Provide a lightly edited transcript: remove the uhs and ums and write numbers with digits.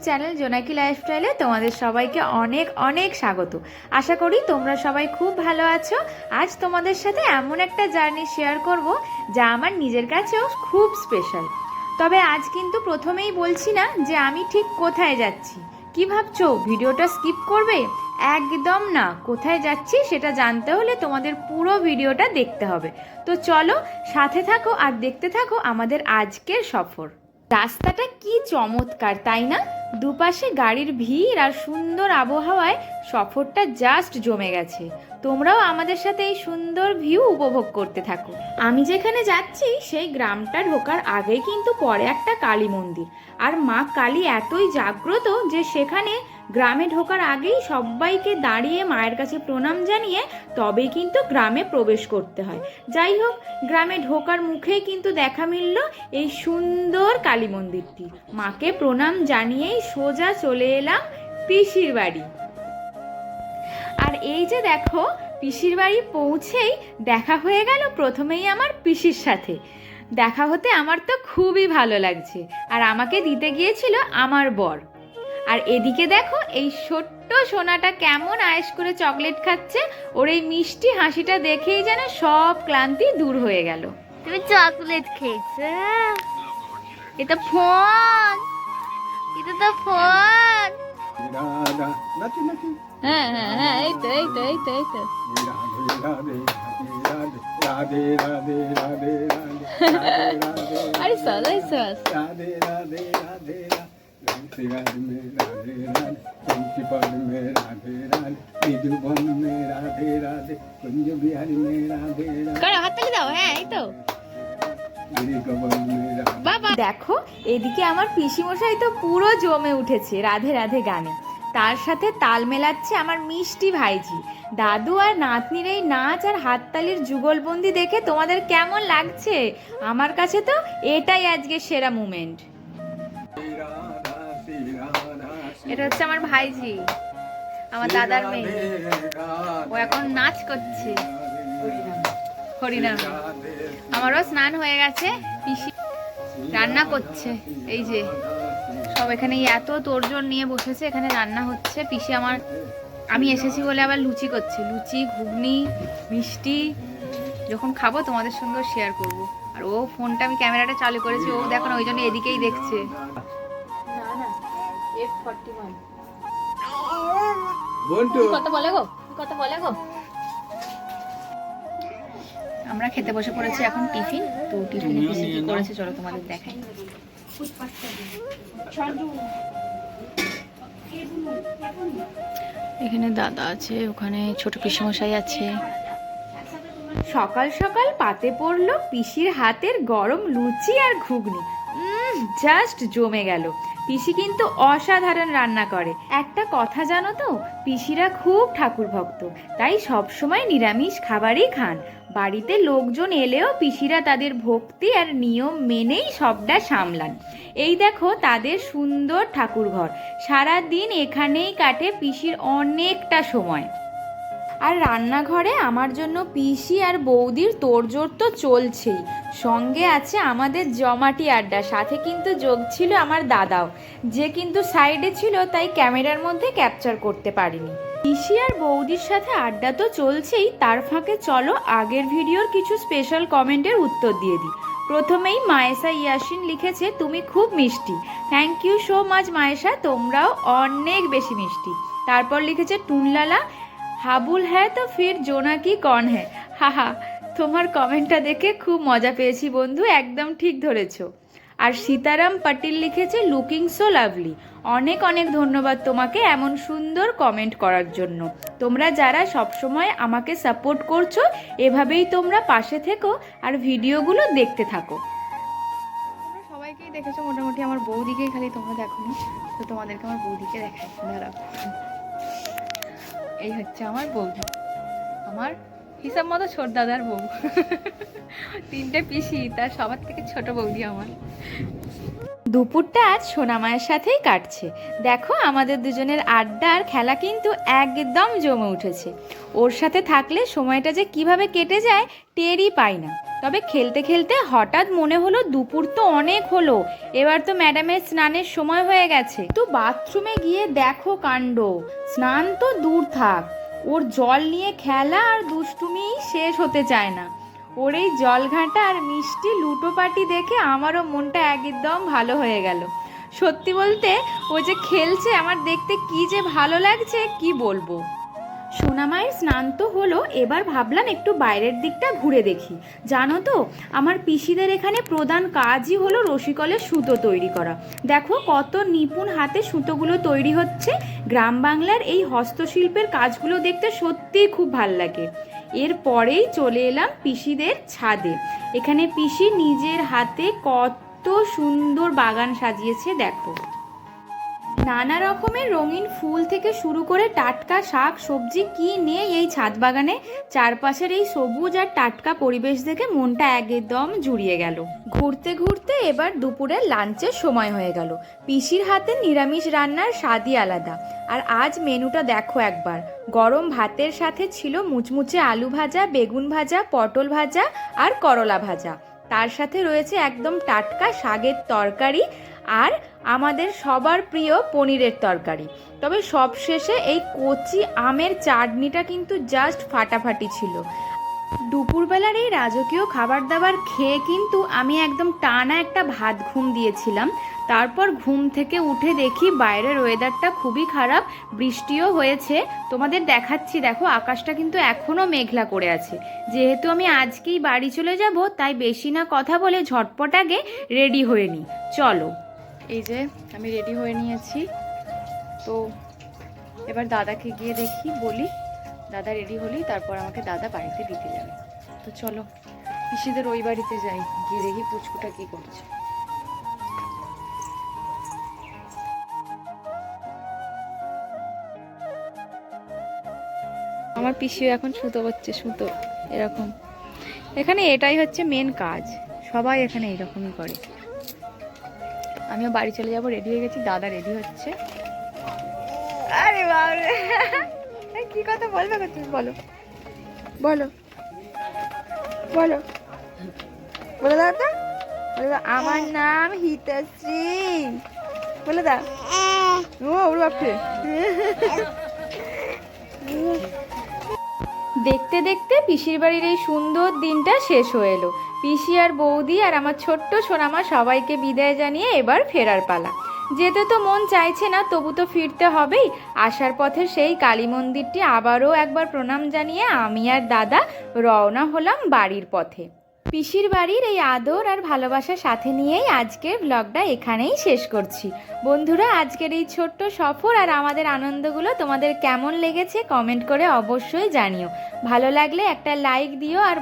Channel জোনাকি লাইফস্টাইলে তোমাদের সবাইকে অনেক অনেক স্বাগত। আশা করি তোমরা সবাই খুব ভালো আছো। আজ তোমাদের সাথে এমন একটা জার্নি শেয়ার করব যা আমার নিজের কাছেও খুব স্পেশাল। তবে আজ কিন্তু প্রথমেই বলছি না যে আমি ঠিক কোথায় যাচ্ছি। কি ভাবছো ভিডিওটা স্কিপ করবে? একদম না, কোথায় যাচ্ছি সেটা জানতে হলে তোমাদের পুরো ভিডিওটা দেখতে হবে। তো চলো সাথে থাকো আর দেখতে থাকো আমাদের আজকের সফর। রাস্তাটা কি চমৎকার তাই না? দুপাশে গাড়ির ভিড় আর সুন্দর আবহাওয়ায় সফরটা জাস্ট জমে গেছে। তোমরাও আমাদের সাথে এই সুন্দর ভিউ উপভোগ করতে থাকো। আমি যেখানে যাচ্ছি সেই গ্রামটা ঢোকার আগেই কিন্তু পড়ে একটা কালী মন্দির। আর মা কালী এতই জাগ্রত যে সেখানে গ্রামে ঢোকার আগেই সবাইকে দাঁড়িয়ে মায়ের কাছে প্রণাম জানিয়ে তবেই কিন্তু গ্রামে প্রবেশ করতে হয়। যাই হোক, গ্রামে ঢোকার মুখেই কিন্তু দেখা মিলল এই সুন্দর কালী মন্দিরটি। মাকে প্রণাম জানিয়েই সোজা চলে এলাম পিসির বাড়ি। আর এই যে দেখো, পিসির বাড়ি পৌঁছেই দেখা হয়ে গেল প্রথমেই আমার পিসির সাথে। দেখা হতে আমার তো খুবই ভালো লাগছে। আর আমাকে দিতে গিয়েছিল আমার বর। আর এদিকে দেখো এই ছোট্ট সোনাটা কেমন আয়েশ করে চকলেট খাচ্ছে। ওর এই মিষ্টি হাসিটা দেখেই যেন সব ক্লান্তি দূর হয়ে গেল। তুমি চকলেট খেয়েছো? এটা ফোন, এটা তো ফোন। হ্যাঁ হ্যাঁ হ্যাঁ, এই তো এই তো এই তো এই তো। আরে সস এই সস। হাততালি দাও। হ্যাঁ এই তো। দেখো এদিকে আমার পিসিমশাই তো পুরো জমে উঠেছে রাধে রাধে গানে। তার সাথে তাল মেলাচ্ছে আমার মিষ্টি ভাইজি। দাদু আর নাতনির এই নাচ আর হাততালির যুগলবন্দি দেখে তোমাদের কেমন লাগছে? আমার কাছে তো এটাই আজকে সেরা মুমেন্ট। এটা হচ্ছে আমার ভাইজি, আমার দাদার মেয়ে। ও এখন নাচ করছে হরিনাম। আমারও স্নান হয়ে গেছে। পিসি রান্না করছে। এই যে সব এখানে এত তোড়জোড় নিয়ে বসেছে, এখানে রান্না হচ্ছে। পিসি আমার, আমি এসেছি বলে আবার লুচি করছে। লুচি, ঘুগনি, মিষ্টি। যখন খাবো তোমাদের সঙ্গে শেয়ার করব। আর ও ফোনটা, আমি ক্যামেরাটা চালু করেছি, ও দেখো না ওই জন্য এদিকেই দেখছে। কত বলে গো, কত বলে গো। আমরা খেতে বসে পড়েছি এখন টিফিন। তো টিফিনে পিসি কি করেছে চলো তোমাদের দেখাই। এখানে দাদা আছে, ওখানে ছোট পিসমশাই আছে। সকাল সকাল পাতে পড়লো পিসির হাতের গরম লুচি আর ঘুগনি। জাস্ট জমে গেল। পিসি কিন্তু অসাধারণ রান্না করে। একটা কথা জানো তো, পিসিরা খুব ঠাকুর ভক্ত, তাই সব সময় নিরামিষ খাবারই খান। বাড়িতে লোকজন এলেও পিসিরা তাদের ভক্তি আর নিয়ম মেনেই সবটা সামলান। এই দেখো তাদের সুন্দর ঠাকুর ঘর। সারা দিন এখানেই কাটে পিসির অনেকটা সময়। আর রান্নাঘরে আমার জন্য পিসি আর বৌদির তোড়জোড় তো চলছেই। সঙ্গে আছে আমাদের জমাটি আড্ডা। সাথে কিন্তু যোগ ছিল আমার দাদাও, যে কিন্তু সাইডে ছিল, তাই ক্যামেরার মধ্যে ক্যাপচার করতে পারিনি। পিসি আর বৌদির সাথে আড্ডা তো চলছেই, তার ফাঁকে চলো আগের ভিডিওর কিছু স্পেশাল কমেন্টের উত্তর দিয়ে দিই। প্রথমেই মায়েশা ইয়াসিন লিখেছে, তুমি খুব মিষ্টি। Thank you so much Mayesha, তোমরাও অনেক বেশি মিষ্টি। তারপর লিখেছে টুনলালা, হাবুল হ্যাঁ তো ফির জোনাকি কন হ্যাঁ। হাহা, তোমার কমেন্টটা দেখে খুব মজা পেয়েছি বন্ধু, একদম ঠিক ধরেছো। আর সীতারাম পাটিল লিখেছে, লুকিং সো লাভলি। অনেক অনেক ধন্যবাদ তোমাকে এমন সুন্দর কমেন্ট করার জন্য। তোমরা যারা সবসময় আমাকে সাপোর্ট করছো, এভাবেই তোমরা পাশে থেকো আর ভিডিওগুলো দেখতে থাকো। তোমরা সবাইকেই দেখেছো মোটামুটি, আমার বৌদিকেই খালি তোমরা দেখোনি। তো তোমাদেরকে আমার বৌদিকে দেখাই, দাঁড়াও। এই হচ্ছে আমার বৌদি, আমার হিসাব মতো ছোট দাদার বউ। তিনটে পিসি, তার সবার থেকে ছোট বৌদি আমার। দুপুরটা আজ সোনামায়ের সাথেই কাটছে। দেখো আমাদের দুজনের আড্ডা আর খেলা কিন্তু একদম জমে উঠেছে। ওর সাথে থাকলে সময়টা যে কিভাবে কেটে যায় টেরই পাই না। তবে খেলতে খেলতে হঠাৎ মনে হলো দুপুর তো অনেক হলো, এবার তো ম্যাডামের স্নানের সময় হয়ে গেছে। তো বাথরুমে গিয়ে দেখো কাণ্ড, স্নান তো দূর থাক, ওর জল নিয়ে খেলা আর দুষ্টুমি শেষ হতে চায় না। ওর এই জলঘাঁটা আর মিষ্টি লুটোপাটি দেখে আমারও মনটা একদম ভালো হয়ে গেল। সত্যি বলতে ও যে খেলছে আমার দেখতে কি যে ভালো লাগছে কি বলবো। সোনামায়ের স্নান তো হলো, এবার ভাবলাম একটু বাইরের দিকটা ঘুরে দেখি। জানো তো আমার পিসিদের এখানে প্রধান কাজই হলো রসিকলের সুতো তৈরি করা। দেখো কত নিপুণ হাতে সুতোগুলো তৈরি হচ্ছে। গ্রাম বাংলার এই হস্তশিল্পের কাজগুলো দেখতে সত্যিই খুব ভাল লাগে। এরপরেই চলে এলাম পিসিদের ছাদে। এখানে পিসি নিজের হাতে কত সুন্দর বাগান সাজিয়েছে দেখো। নানা রকমের রঙিন ফুল থেকে শুরু করে টাটকা শাক সবজি কি নেই এই ছাদ বাগানে। চারপাশের এই সবুজ আর টাটকা পরিবেশ দেখে মনটা একদম জুড়িয়ে গেল। ঘুরতে ঘুরতে এবার দুপুরের লাঞ্চের সময় হয়ে গেল। পিসির হাতে নিরামিষ রান্নার স্বাদই আলাদা। আর আজ মেনুটা দেখো একবার। গরম ভাতের সাথে ছিল মুচমুচে আলু ভাজা, বেগুন ভাজা, পটল ভাজা আর করলা ভাজা। তার সাথে রয়েছে একদম টাটকা শাকের তরকারি আর আমাদের সবার প্রিয় পনিরের তরকারি। তবে সবশেষে এই কচি আমের চাটনিটা কিন্তু জাস্ট ফাটাফাটি ছিল। দুপুরবেলার এই রাজকীয় খাবার দাবার খেয়ে কিন্তু আমি একদম টানা একটা ভাত ঘুম দিয়েছিলাম। তারপর ঘুম থেকে উঠে দেখি বাইরের ওয়েদারটা খুবই খারাপ, বৃষ্টিও হয়েছে। তোমাদের দেখাচ্ছি, দেখো আকাশটা কিন্তু এখনও মেঘলা করে আছে। যেহেতু আমি আজকেই বাড়ি চলে যাব, তাই বেশি না কথা বলে ঝটপট আগে রেডি হয়ে নিই। চলো, এই যে আমি রেডি হয়ে নিয়েছি। তো এবার দাদাকে গিয়ে দেখি, বলি দাদা রেডি হলেই তারপর আমাকে দাদা বাড়িতে দিতে যাবে। তো চলো পিসিদের ওই বাড়িতে যাই, গিয়ে দেখি পুচকুটা কি করছে। আমার পিসিও এখন সুতো করছে, সুতো এরকম। এখানে এটাই হচ্ছে মেন কাজ, সবাই এখানে এইরকমই করে। আমিও বাড়ি চলে যাব, রেডি হয়ে গেছি, দাদা রেডি হচ্ছে। আরে বাবা, কি কথা বলবে গো তুমি? বলো বলো বলো বলে দাও তো, বলে দাও আমার নাম হিতাশ্রী, বলে দাও। ও ওর বাপরে। দেখতে দেখতে পিসির বাড়ির এই সুন্দর দিনটা শেষ হয়ে এলো। পিসি আর বৌদি আর আমার ছোট্ট সোনামা সবাইকে বিদায় জানিয়ে এবার ফেরার পালা। যেতে তো মন চাইছে না, তবু তো ফিরতে হবেই। আসার পথে সেই কালী মন্দিরটি আবারও একবার প্রণাম জানিয়ে আমি আর দাদা রওনা হলাম বাড়ির পথে। পিসির বাড়ির এই আদর আর ভালোবাসার সাথে নিয়েই আজকের ব্লগটা এখানেই শেষ করছি। বন্ধুরা, আজকের এই ছোট্ট সফর আর আমাদের আনন্দগুলো তোমাদের কেমন লেগেছে কমেন্ট করে অবশ্যই জানিও। ভালো লাগলে একটা লাইক দিও আর